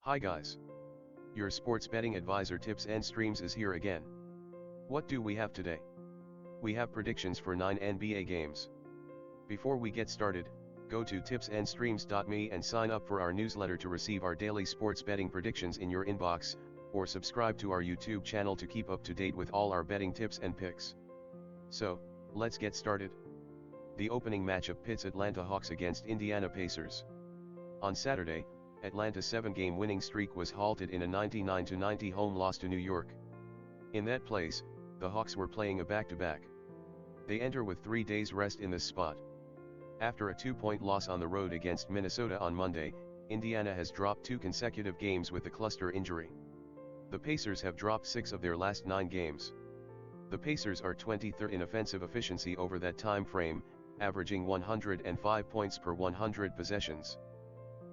Hi guys. Your sports betting advisor Tips and Streams is here again. What do we have today? We have predictions for 9 NBA games. Before we get started, go to tipsandstreams.me and sign up for our newsletter to receive our daily sports betting predictions in your inbox, or subscribe to our YouTube channel to keep up to date with all our betting tips and picks. So, let's get started. The opening matchup pits Atlanta Hawks against Indiana Pacers. On Saturday, Atlanta's 7-game winning streak was halted in a 99-90 home loss to New York. In that place, the Hawks were playing a back-to-back. They enter with 3 days rest in this spot. After a 2-point loss on the road against Minnesota on Monday, Indiana has dropped 2 consecutive games with the cluster injury. The Pacers have dropped 6 of their last 9 games. The Pacers are 23rd in offensive efficiency over that time frame, averaging 105 points per 100 possessions.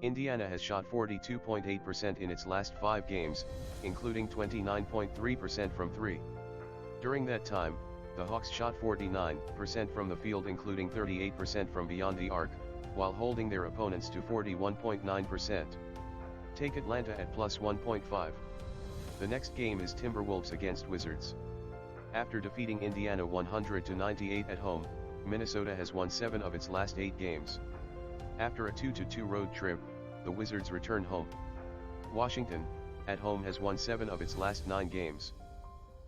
Indiana has shot 42.8% in its last 5 games, including 29.3% from 3. During that time, the Hawks shot 49% from the field, including 38% from beyond the arc, while holding their opponents to 41.9%. Take Atlanta at plus 1.5. The next game is Timberwolves against Wizards. After defeating Indiana 100-98 at home, Minnesota has won 7 of its last 8 games. After a 2-2 road trip, the Wizards return home. Washington, at home, has won 7 of its last 9 games.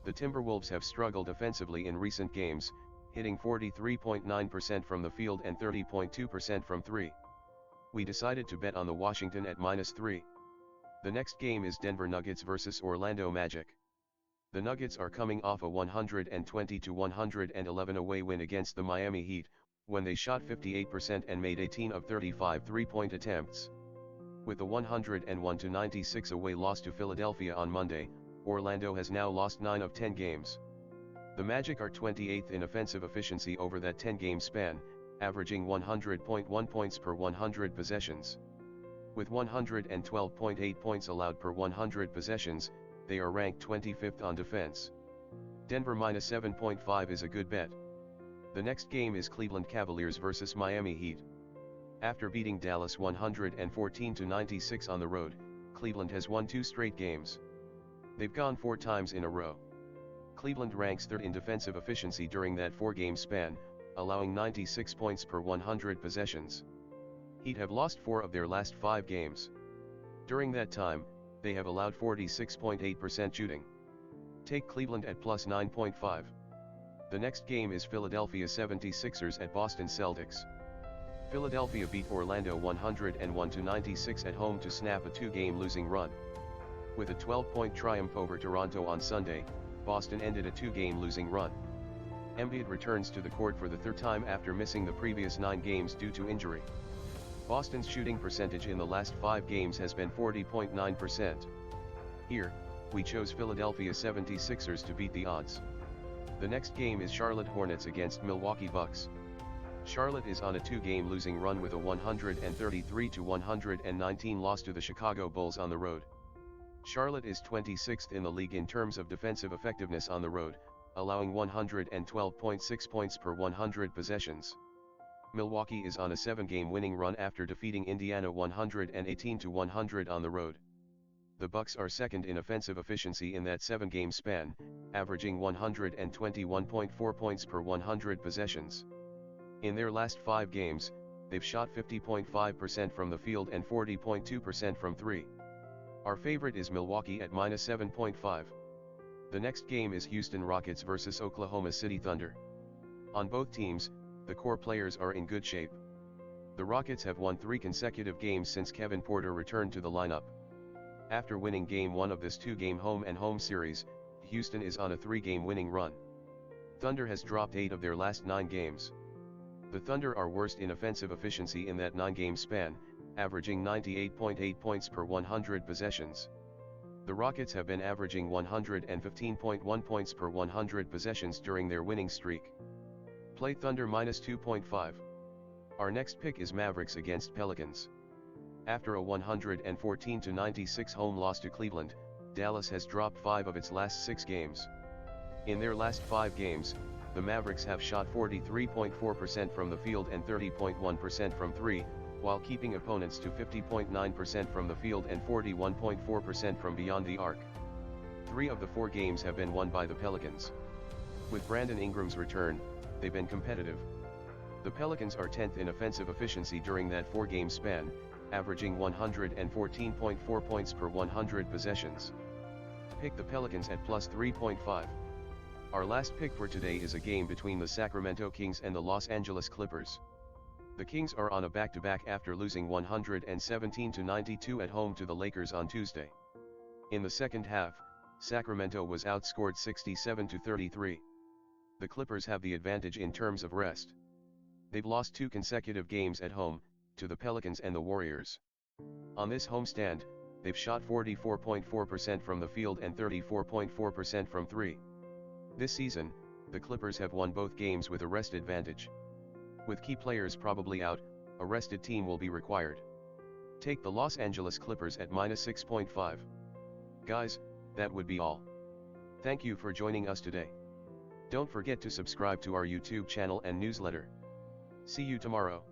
The Timberwolves have struggled offensively in recent games, hitting 43.9% from the field and 30.2% from 3. We decided to bet on the Washington at -3. The next game is Denver Nuggets vs Orlando Magic. The Nuggets are coming off a 120-111 away win against the Miami Heat, when they shot 58% and made 18 of 35 three-point attempts. With the 101-96 away loss to Philadelphia on Monday, Orlando has now lost 9 of 10 games. The Magic are 28th in offensive efficiency over that 10-game span, averaging 100.1 points per 100 possessions. With 112.8 points allowed per 100 possessions, they are ranked 25th on defense. Denver -7.5 is a good bet. The next game is Cleveland Cavaliers vs Miami Heat. After beating Dallas 114-96 on the road, Cleveland has won 2 straight games. They've gone 4 times in a row. Cleveland ranks 3rd in defensive efficiency during that 4-game span, allowing 96 points per 100 possessions. Heat have lost 4 of their last 5 games. During that time, they have allowed 46.8% shooting. Take Cleveland at plus 9.5. The next game is Philadelphia 76ers at Boston Celtics. Philadelphia beat Orlando 101-96 at home to snap a 2-game losing run. With a 12-point triumph over Toronto on Sunday, Boston ended a 2-game losing run. Embiid returns to the court for the 3rd time after missing the previous 9 games due to injury. Boston's shooting percentage in the last 5 games has been 40.9%. Here, we chose Philadelphia 76ers to beat the odds. The next game is Charlotte Hornets against Milwaukee Bucks. Charlotte is on a 2-game losing run with a 133-119 loss to the Chicago Bulls on the road. Charlotte is 26th in the league in terms of defensive effectiveness on the road, allowing 112.6 points per 100 possessions. Milwaukee is on a 7-game winning run after defeating Indiana 118-100 on the road. The Bucks are 2nd in offensive efficiency in that 7-game span, averaging 121.4 points per 100 possessions. In their last 5 games, they've shot 50.5% from the field and 40.2% from 3. Our favorite is Milwaukee at -7.5. The next game is Houston Rockets vs Oklahoma City Thunder. On both teams, the core players are in good shape. The Rockets have won 3 consecutive games since Kevin Porter returned to the lineup. After winning Game 1 of this 2-game home-and-home series, Houston is on a 3-game winning run. Thunder has dropped 8 of their last 9 games. The Thunder are worst in offensive efficiency in that 9-game span, averaging 98.8 points per 100 possessions. The Rockets have been averaging 115.1 points per 100 possessions during their winning streak. Play Thunder -2.5. Our next pick is Mavericks against Pelicans. After a 114-96 home loss to Cleveland, Dallas has dropped 5 of its last 6 games. In their last 5 games, the Mavericks have shot 43.4% from the field and 30.1% from 3, while keeping opponents to 50.9% from the field and 41.4% from beyond the arc. 3 of the 4 games have been won by the Pelicans. With Brandon Ingram's return, they've been competitive. The Pelicans are 10th in offensive efficiency during that 4-game span, averaging 114.4 points per 100 possessions. Pick the Pelicans at plus 3.5. Our last pick for today is a game between the Sacramento Kings and the Los Angeles Clippers. The Kings are on a back-to-back after losing 117-92 at home to the Lakers on Tuesday. In the second half, Sacramento was outscored 67-33. The Clippers have the advantage in terms of rest. They've lost 2 consecutive games at home, to the Pelicans and the Warriors. On this homestand, they've shot 44.4% from the field and 34.4% from 3. This season, the Clippers have won both games with a rest advantage. With key players probably out, a rested team will be required. Take the Los Angeles Clippers at minus 6.5. Guys, that would be all. Thank you for joining us today. Don't forget to subscribe to our YouTube channel and newsletter. See you tomorrow.